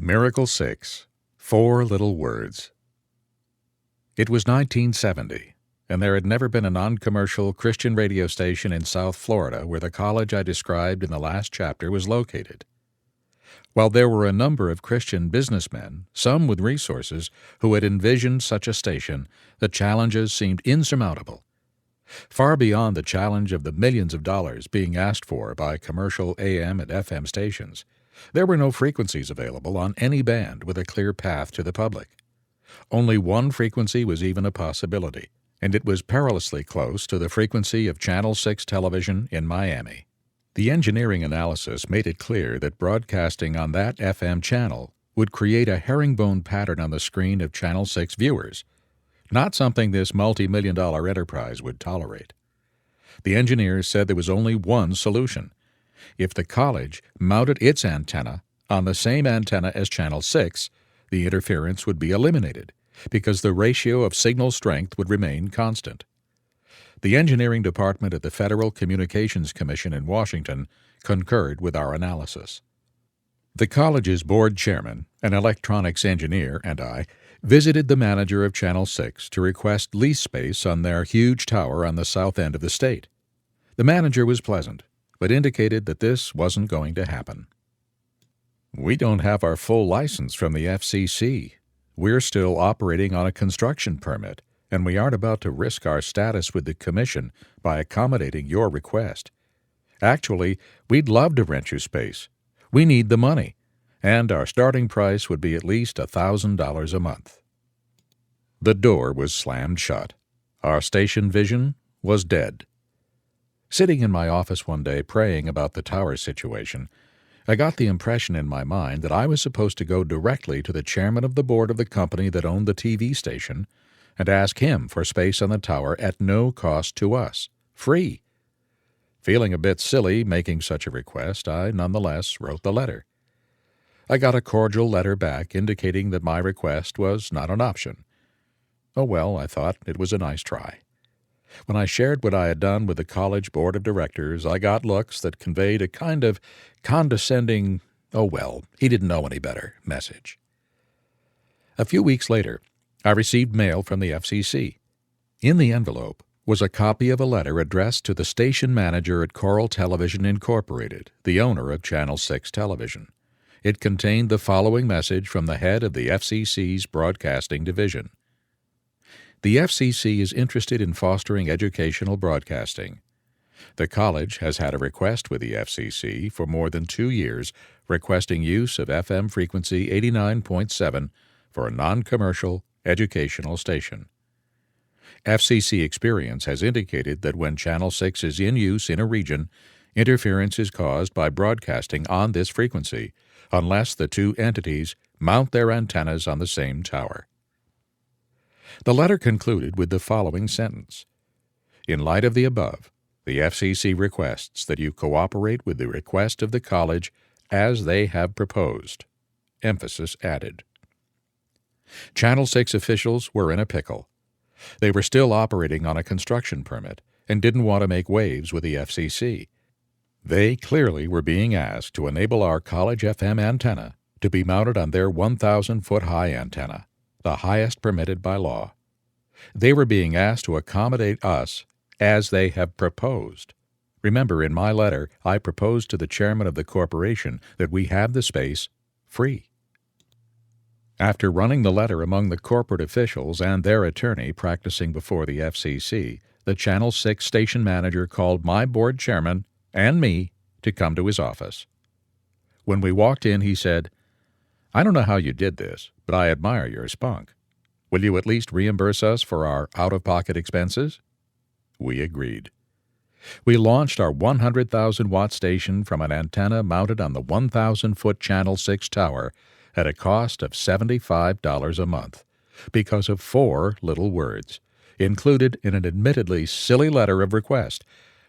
Miracle 6. 4 Little Words. It was 1970, and there had never been a non-commercial Christian radio station in South Florida where the college I described in the last chapter was located. While there were a number of Christian businessmen, some with resources, who had envisioned such a station, the challenges seemed insurmountable. Far beyond the challenge of the millions of dollars being asked for by commercial AM and FM stations, there were no frequencies available on any band with a clear path to the public. Only one frequency was even a possibility, and it was perilously close to the frequency of Channel 6 television in Miami. The engineering analysis made it clear that broadcasting on that FM channel would create a herringbone pattern on the screen of Channel 6 viewers, not something this multi-million-dollar enterprise would tolerate. The engineers said there was only one solution. If the college mounted its antenna on the same antenna as Channel 6, the interference would be eliminated because the ratio of signal strength would remain constant. The engineering department at the Federal Communications Commission in Washington concurred with our analysis. The college's board chairman, an electronics engineer, and I visited the manager of Channel 6 to request lease space on their huge tower on the south end of the state. The manager was pleasant, but indicated that this wasn't going to happen. "We don't have our full license from the FCC. We're still operating on a construction permit, and we aren't about to risk our status with the commission by accommodating your request. Actually, we'd love to rent you space. We need the money, and our starting price would be at least $1,000 a month." The door was slammed shut. Our station vision was dead. Sitting in my office one day praying about the tower situation, I got the impression in my mind that I was supposed to go directly to the chairman of the board of the company that owned the TV station and ask him for space on the tower at no cost to us, free. Feeling a bit silly making such a request, I nonetheless wrote the letter. I got a cordial letter back indicating that my request was not an option. Oh well, I thought, it was a nice try. When I shared what I had done with the college board of directors, I got looks that conveyed a kind of condescending, "oh well, he didn't know any better" message. A few weeks later, I received mail from the FCC. In the envelope was a copy of a letter addressed to the station manager at Coral Television Incorporated, the owner of Channel 6 Television. It contained the following message from the head of the FCC's broadcasting division. "The FCC is interested in fostering educational broadcasting. The college has had a request with the FCC for more than 2 years requesting use of FM frequency 89.7 for a non-commercial educational station. FCC experience has indicated that when Channel 6 is in use in a region, interference is caused by broadcasting on this frequency unless the two entities mount their antennas on the same tower." The letter concluded with the following sentence. "In light of the above, the FCC requests that you cooperate with the request of the college as they have proposed." Emphasis added. Channel 6 officials were in a pickle. They were still operating on a construction permit and didn't want to make waves with the FCC. They clearly were being asked to enable our college FM antenna to be mounted on their 1,000-foot-high antenna, the highest permitted by law. They were being asked to accommodate us as they have proposed. Remember, in my letter, I proposed to the chairman of the corporation that we have the space free. After running the letter among the corporate officials and their attorney practicing before the FCC, the Channel 6 station manager called my board chairman and me to come to his office. When we walked in, he said, "I don't know how you did this, but I admire your spunk. Will you at least reimburse us for our out-of-pocket expenses?" We agreed. We launched our 100,000-watt station from an antenna mounted on the 1,000-foot Channel 6 tower at a cost of $75 a month because of 4 little words, included in an admittedly silly letter of request,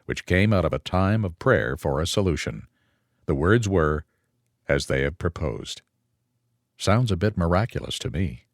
which came out of a time of prayer for a solution. The words were, "as they have proposed." Sounds a bit miraculous to me.